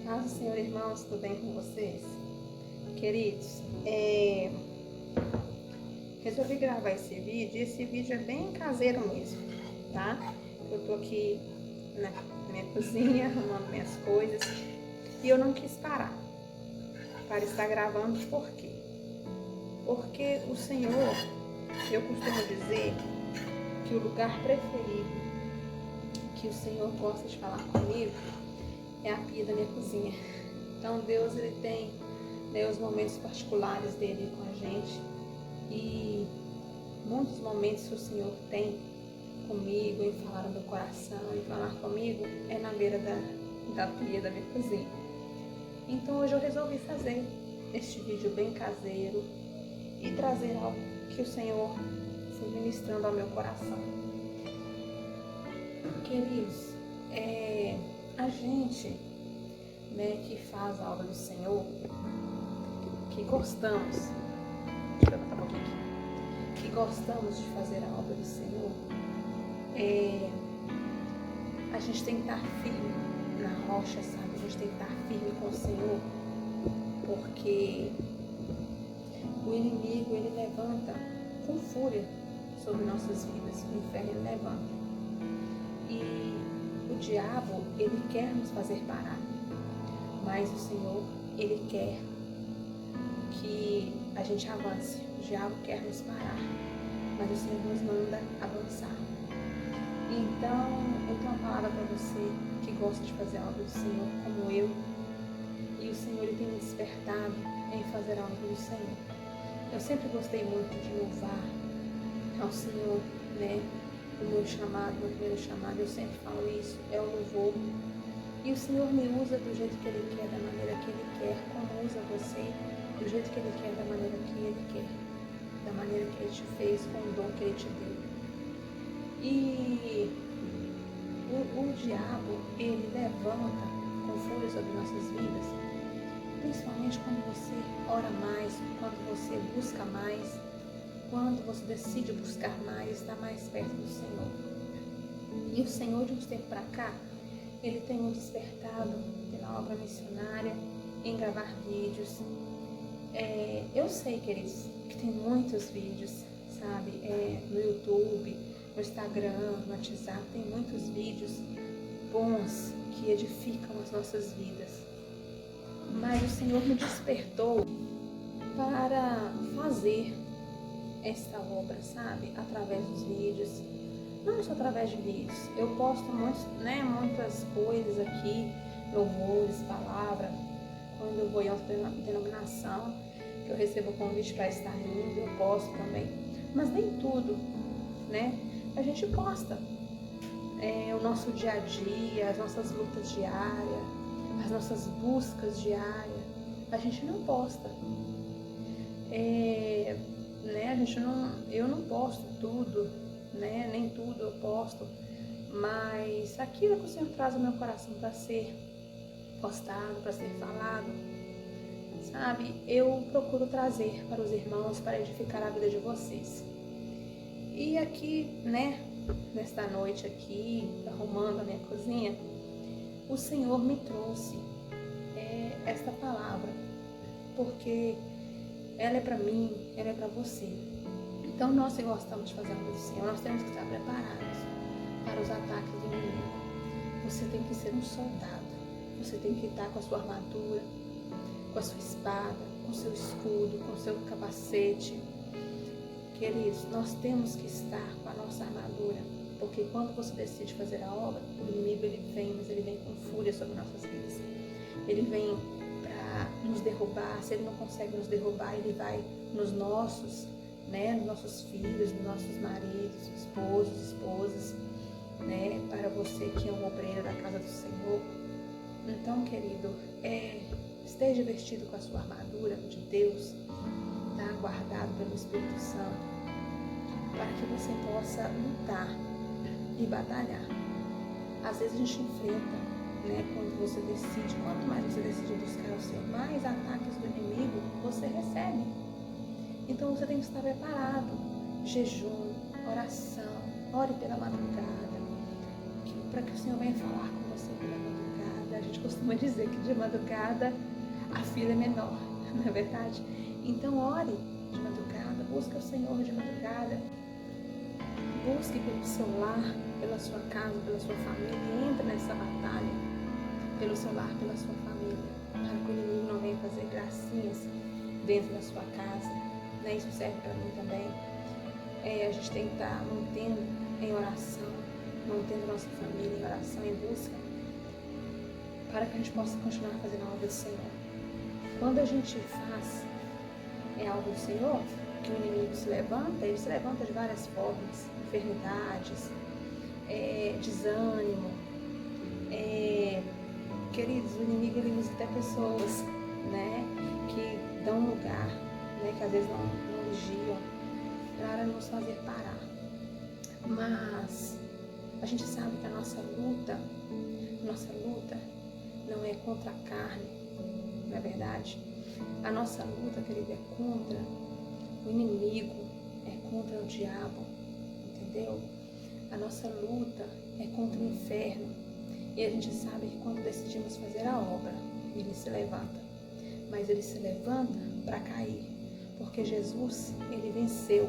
Paz do Senhor, irmãos, tudo bem com vocês? Queridos, resolvi gravar esse vídeo e esse vídeo é bem caseiro mesmo, tá? Eu tô aqui na minha cozinha, arrumando minhas coisas e eu não quis parar para estar gravando. Por quê? Porque o Senhor, eu costumo dizer que o lugar preferido que o Senhor gosta de falar comigo é a pia da minha cozinha. Então Deus, ele tem, né, os momentos particulares dele com a gente, e muitos momentos que o Senhor tem comigo, em falar no meu coração, em falar comigo, é na beira da pia da minha cozinha. Então hoje eu resolvi fazer este vídeo bem caseiro e trazer algo que o Senhor foi ministrando ao meu coração. Queridos, a gente, né, que faz a obra do Senhor, que gostamos, deixa eu botar um pouquinho aqui, que gostamos de fazer a obra do Senhor, a gente tem que estar firme na rocha, sabe? A gente tem que estar firme com o Senhor, porque o inimigo, ele levanta com fúria sobre nossas vidas, o inferno ele levanta. E o diabo, ele quer nos fazer parar, mas o Senhor, ele quer que a gente avance. O diabo quer nos parar, mas o Senhor nos manda avançar. Então, eu tenho uma palavra para você que gosta de fazer a obra do Senhor, como eu, e o Senhor, ele tem me despertado em fazer a obra do Senhor. Eu sempre gostei muito de louvar ao Senhor, né? O meu chamado, meu primeiro chamado, eu sempre falo isso, é o louvor. E o Senhor me usa do jeito que Ele quer, da maneira que Ele quer, como usa você, do jeito que Ele quer, da maneira que Ele quer, da maneira que Ele te fez, com o dom que Ele te deu. E o diabo, ele levanta com fúria sobre nossas vidas, principalmente quando você ora mais, quando você busca mais, quando você decide buscar mais, estar mais perto do Senhor. E o Senhor, de uns tempos para cá, ele tem me despertado pela obra missionária, em gravar vídeos. Eu sei, queridos, que tem muitos vídeos, sabe? No YouTube, no Instagram, no WhatsApp, tem muitos vídeos bons que edificam as nossas vidas. Mas o Senhor me despertou para fazer esta obra, sabe? Através dos vídeos. Não só através de vídeos. Eu posto muitas coisas aqui, louvores, palavra. Quando eu vou em outra denominação, que eu recebo o convite para estar indo, eu posto também. Mas nem tudo, né? A gente posta. O nosso dia a dia, as nossas lutas diárias, as nossas buscas diárias. A gente não posta. Eu não posto tudo, né? Nem tudo eu posto, mas aquilo que o Senhor traz ao meu coração para ser postado, para ser falado, sabe? Eu procuro trazer para os irmãos, para edificar a vida de vocês. E aqui, né? Nesta noite aqui, arrumando a minha cozinha, o Senhor me trouxe esta palavra, porque ela é para mim, ela é para você. Então nós que gostamos de fazer a obra do Senhor, nós temos que estar preparados para os ataques do inimigo. Você tem que ser um soldado, você tem que estar com a sua armadura, com a sua espada, com o seu escudo, com o seu capacete. Queridos, nós temos que estar com a nossa armadura, porque quando você decide fazer a obra, o inimigo ele vem, mas ele vem com fúria sobre nossas vidas. Ele vem para nos derrubar. Se ele não consegue nos derrubar, ele vai nos nossos, né, nos nossos filhos, nos nossos maridos, esposos, esposas, né, para você que é um obreiro da casa do Senhor. Então, querido, esteja vestido com a sua armadura de Deus, tá, guardado pelo Espírito Santo, para que você possa lutar e batalhar. Às vezes a gente enfrenta, né, quando você decide, quanto mais você decide buscar o Senhor, mais ataques do inimigo você recebe. Então você tem que estar preparado. Jejum, oração, ore pela madrugada, para que o Senhor venha falar com você pela madrugada. A gente gente costuma dizer que de madrugada a fila é menor, não é verdade? Então ore de madrugada, busque o Senhor de madrugada, busque pelo seu lar, pela sua casa, pela sua família, e entre nessa batalha, pelo seu lar, pela sua família, para que o inimigo não venha fazer gracinhas dentro da sua casa, né? Isso serve para mim também. A gente tem que estar mantendo em oração, mantendo nossa família em oração, em busca, para que a gente possa continuar fazendo a obra do Senhor. Quando a gente faz a obra do Senhor, que o inimigo se levanta, ele se levanta de várias formas, enfermidades, desânimo. Queridos, o inimigo ele usa até pessoas, né, que dão lugar, né, que às vezes não vigiam, para nos fazer parar. Mas a gente sabe que a nossa luta não é contra a carne, não é verdade? A nossa luta, querida, é contra o inimigo, é contra o diabo, entendeu? A nossa luta é contra o inferno. E a gente sabe que quando decidimos fazer a obra, ele se levanta. Mas ele se levanta para cair, porque Jesus, ele venceu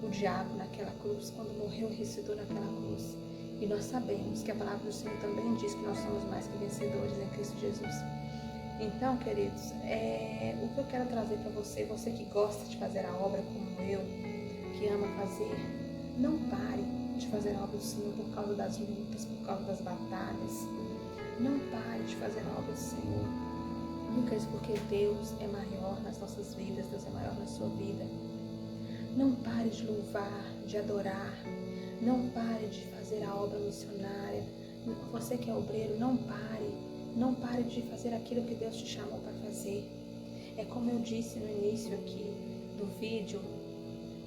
o diabo naquela cruz, quando morreu e ressuscitou naquela cruz. E nós sabemos que a palavra do Senhor também diz que nós somos mais que vencedores em Cristo Jesus. Então, queridos, o que eu quero trazer para você, você que gosta de fazer a obra como eu, que ama fazer, não pare de fazer a obra do Senhor por causa das lutas, por causa das batalhas. Não pare de fazer a obra do Senhor. Nunca isso, porque Deus é maior nas nossas vidas, Deus é maior na sua vida. Não pare de louvar, de adorar. Não pare de fazer a obra missionária. Você que é obreiro, não pare de fazer aquilo que Deus te chamou para fazer. É como eu disse no início aqui do vídeo,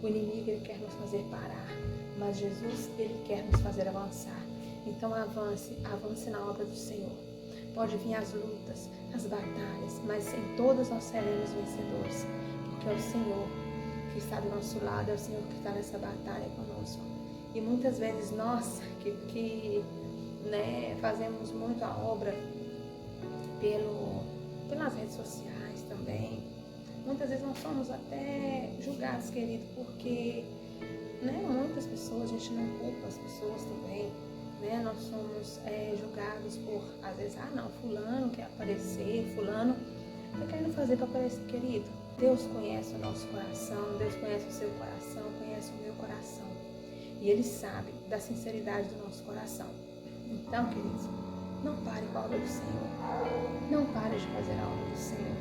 o inimigo ele quer nos fazer parar, mas Jesus ele quer nos fazer avançar. Então avance na obra do Senhor. Pode vir as lutas, as batalhas, mas em todas nós seremos vencedores, porque é o Senhor que está do nosso lado, é o Senhor que está nessa batalha conosco. E muitas vezes nós que fazemos muito a obra pelas redes sociais também, muitas vezes nós somos até julgados, querido, porque muitas pessoas, a gente não culpa as pessoas também, nós somos julgados por, às vezes, fulano quer aparecer, fulano está querendo fazer para aparecer, querido. Deus conhece o nosso coração, Deus conhece o seu coração, conhece o meu coração, e Ele sabe da sinceridade do nosso coração. Então, queridos, não pare com a obra do Senhor. Não pare de fazer a obra do Senhor,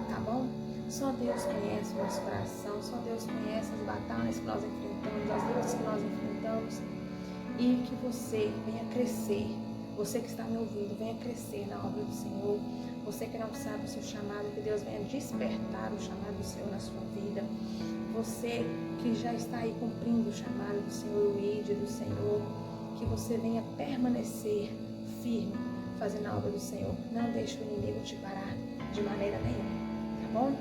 tá bom? Só Deus conhece o nosso coração, só Deus conhece as batalhas que nós enfrentamos, as lutas que nós enfrentamos. E que você venha crescer, você que está me ouvindo, venha crescer na obra do Senhor. Você que não sabe o seu chamado, que Deus venha despertar o chamado do Senhor na sua vida. Você que já está aí cumprindo o chamado do Senhor, o ID do Senhor, que você venha permanecer firme fazendo a obra do Senhor. Não deixe o inimigo te parar de maneira nenhuma, tá bom?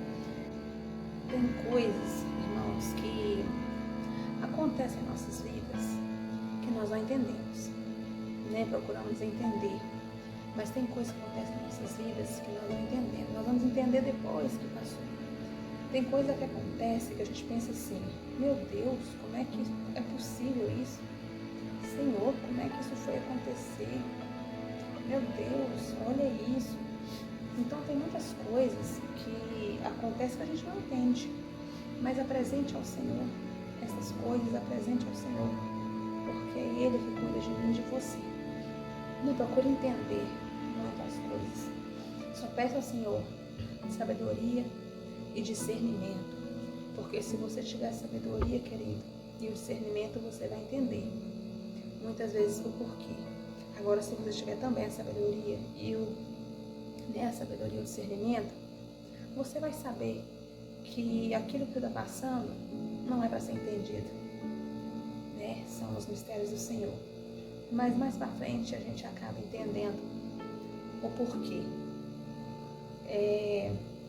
Tem coisas, irmãos, que acontecem em nossas vidas que nós não entendemos, nem procuramos entender. Mas tem coisas que acontecem em nossas vidas que nós não entendemos. Nós vamos entender depois que passou. Tem coisa que acontece que a gente pensa assim, meu Deus, como é que é possível isso? Senhor, como é que isso foi acontecer? Meu Deus, olha isso. Então tem muitas coisas que acontecem que a gente não entende. Mas apresente ao Senhor essas coisas, apresente ao Senhor. Porque é Ele que cuida de mim e de você. Não procure entender muitas coisas. Só peça ao Senhor sabedoria e discernimento. Porque se você tiver sabedoria, querido, e o discernimento, você vai entender muitas vezes o porquê. Agora, se você tiver também a sabedoria e a sabedoria e o discernimento, você vai saber que aquilo que está passando não é para ser entendido, são os mistérios do Senhor. Mas mais para frente a gente acaba entendendo o porquê.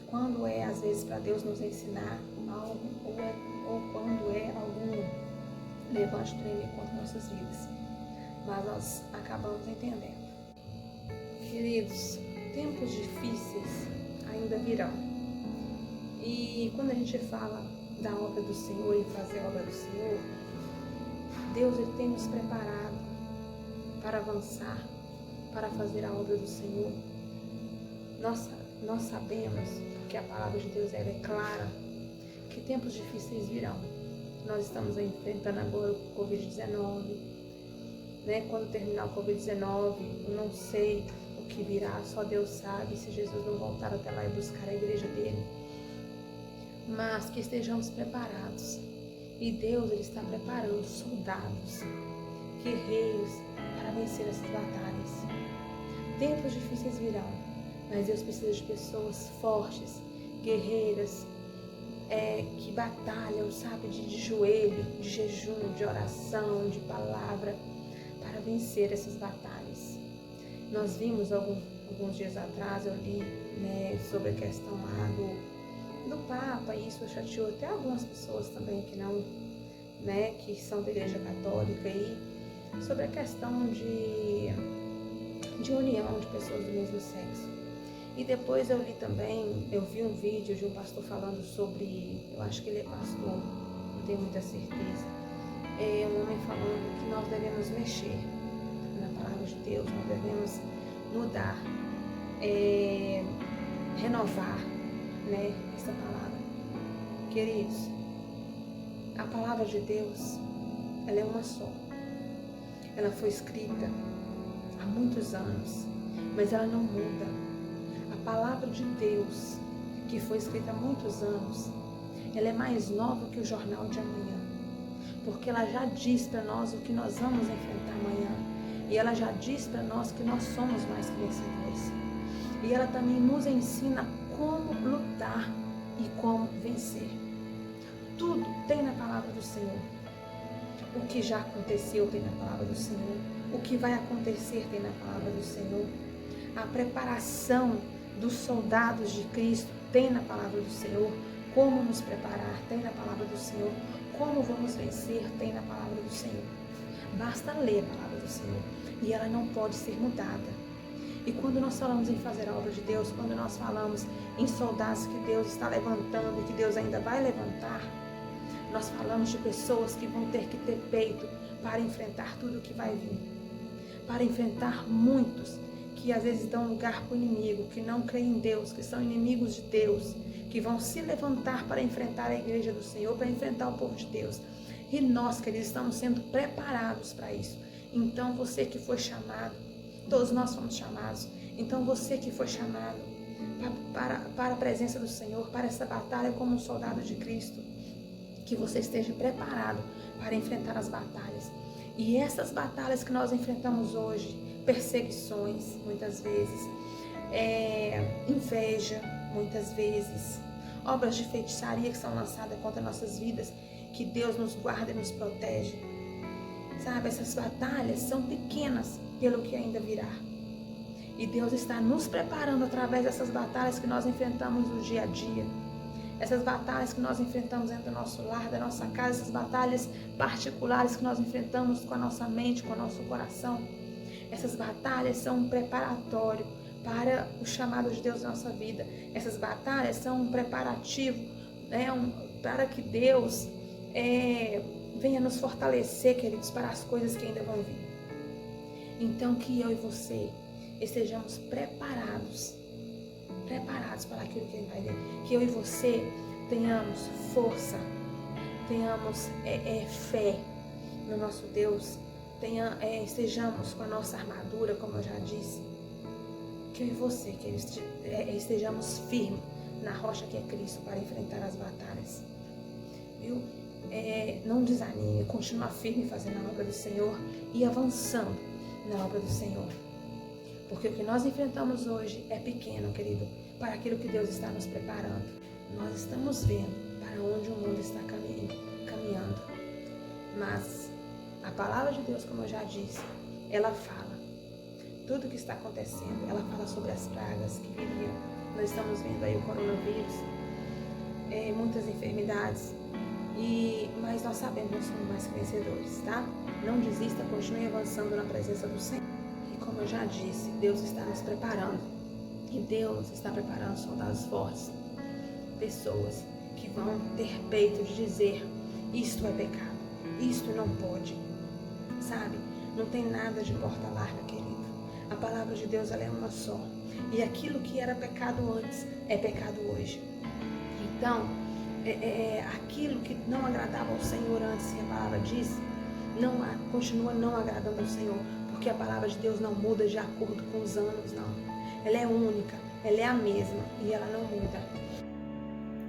Quando às vezes para Deus nos ensinar algo, ou quando algum levante do inimigo contra nossas vidas. Mas nós acabamos entendendo. Queridos, tempos difíceis ainda virão. E quando a gente fala da obra do Senhor e fazer a obra do Senhor, Deus ele tem nos preparado para avançar, para fazer a obra do Senhor. Nós sabemos, porque a palavra de Deus ela é clara, que tempos difíceis virão. Nós estamos enfrentando agora o Covid-19, né? Quando terminar o Covid-19, eu não sei o que virá, só Deus sabe, se Jesus não voltar até lá e buscar a igreja dele. Mas que estejamos preparados. E Deus ele está preparando soldados, guerreiros, para vencer essas batalhas. Tempos difíceis virão, mas Deus precisa de pessoas fortes, guerreiras, que batalham, sabe, de joelho, de jejum, de oração, de palavra, para vencer essas batalhas. Nós vimos alguns dias atrás, eu li, né, sobre a questão lá do Papa, e isso chateou até algumas pessoas também que não, né, que são da Igreja Católica, e sobre a questão de união de pessoas do mesmo sexo. E depois eu li também, eu vi um vídeo de um pastor falando sobre, eu acho que ele é pastor, não tenho muita certeza, um homem falando que nós devemos mexer na palavra de Deus, nós devemos mudar, renovar, né, essa palavra. Queridos, a palavra de Deus, ela é uma só. Ela foi escrita há muitos anos, mas ela não muda. A palavra de Deus, que foi escrita há muitos anos, ela é mais nova que o jornal de amanhã, porque ela já diz para nós o que nós vamos enfrentar amanhã, e ela já diz para nós que nós somos mais que vencedores, e ela também nos ensina como lutar e como vencer. Tudo tem na palavra do Senhor. O que já aconteceu tem na palavra do Senhor, o que vai acontecer tem na palavra do Senhor, a preparação dos soldados de Cristo tem na palavra do Senhor, como nos preparar tem na palavra do Senhor, como vamos vencer tem na palavra do Senhor. Basta ler a palavra do Senhor e ela não pode ser mudada. E quando nós falamos em fazer a obra de Deus, quando nós falamos em soldados que Deus está levantando e que Deus ainda vai levantar, nós falamos de pessoas que vão ter que ter peito para enfrentar tudo o que vai vir, para enfrentar muitos que às vezes dão lugar para o inimigo, que não creem em Deus, que são inimigos de Deus, que vão se levantar para enfrentar a igreja do Senhor, para enfrentar o povo de Deus. E nós, queridos, estamos sendo preparados para isso. Então você que foi chamado, todos nós fomos chamados, então você que foi chamado para a presença do Senhor, para essa batalha como um soldado de Cristo, que você esteja preparado para enfrentar as batalhas. E essas batalhas que nós enfrentamos hoje, perseguições, muitas vezes, inveja, muitas vezes, obras de feitiçaria que são lançadas contra nossas vidas, que Deus nos guarda e nos protege. Sabe, essas batalhas são pequenas pelo que ainda virá. E Deus está nos preparando através dessas batalhas que nós enfrentamos no dia a dia. Essas batalhas que nós enfrentamos dentro do nosso lar, da nossa casa, essas batalhas particulares que nós enfrentamos com a nossa mente, com o nosso coração. Essas batalhas são um preparatório para o chamado de Deus na nossa vida. Essas batalhas são um preparativo, né, para que Deus venha nos fortalecer, queridos, para as coisas que ainda vão vir. Então que eu e você estejamos preparados para aquilo que vai vir. Que eu e você tenhamos força, tenhamos fé no nosso Deus, estejamos com a nossa armadura, como eu já disse. Que eu e você, que estejamos firmes na rocha que é Cristo para enfrentar as batalhas. Viu? Não desanime, continua firme fazendo a obra do Senhor e avançando na obra do Senhor. Porque o que nós enfrentamos hoje é pequeno, querido, para aquilo que Deus está nos preparando. Nós estamos vendo para onde o mundo está caminhando. Mas a palavra de Deus, como eu já disse, ela fala tudo o que está acontecendo. Ela fala sobre as pragas que viriam. Nós estamos vendo aí o coronavírus, muitas enfermidades. Mas nós sabemos que nós somos mais que vencedores, tá? Não desista, continue avançando na presença do Senhor. E como eu já disse, Deus está nos preparando. E Deus está preparando soldados fortes. Pessoas que vão ter peito de dizer, isto é pecado, isto não pode. Sabe? Não tem nada de porta larga, querido. A palavra de Deus, ela é uma só. E aquilo que era pecado antes, é pecado hoje. Então, aquilo que não agradava ao Senhor antes, que a palavra diz, continua não agradando ao Senhor. Porque a palavra de Deus não muda de acordo com os anos, não. Ela é única, ela é a mesma e ela não muda.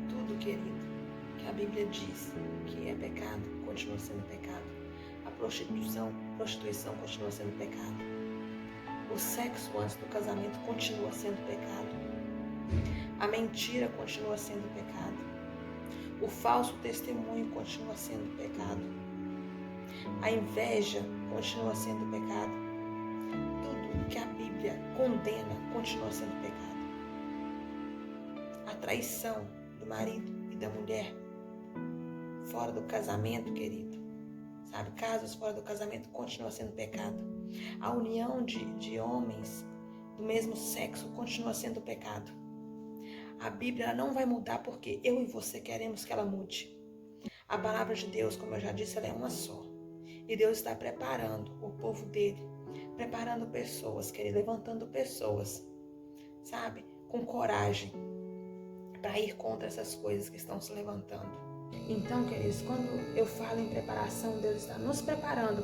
Tudo, querido, que a Bíblia diz que é pecado, continua sendo pecado. A prostituição continua sendo pecado. O sexo antes do casamento continua sendo pecado. A mentira continua sendo pecado. O falso testemunho continua sendo pecado. A inveja continua sendo pecado. Tudo que a Bíblia condena continua sendo pecado. A traição do marido e da mulher fora do casamento, querido, sabe? Casos fora do casamento continua sendo pecado. A união de homens do mesmo sexo continua sendo pecado. A Bíblia ela não vai mudar porque eu e você queremos que ela mude. A palavra de Deus, como eu já disse, ela é uma só. E Deus está preparando o povo dele, preparando pessoas, querido, levantando pessoas, sabe? Com coragem para ir contra essas coisas que estão se levantando. Então, queridos, quando eu falo em preparação, Deus está nos preparando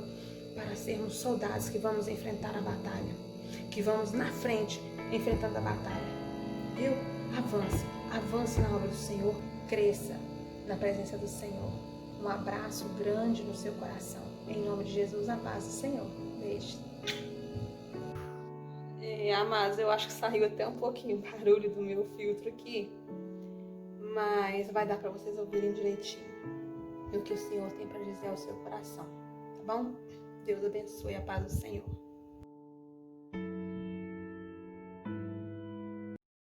para sermos soldados que vamos enfrentar a batalha, que vamos na frente enfrentando a batalha. Viu? Avance na obra do Senhor, cresça na presença do Senhor. Um abraço grande no seu coração. Em nome de Jesus, a paz do Senhor. Beijo. Amados, eu acho que saiu até um pouquinho o barulho do meu filtro aqui, mas vai dar para vocês ouvirem direitinho o que o Senhor tem para dizer ao seu coração, tá bom? Deus abençoe, a paz do Senhor.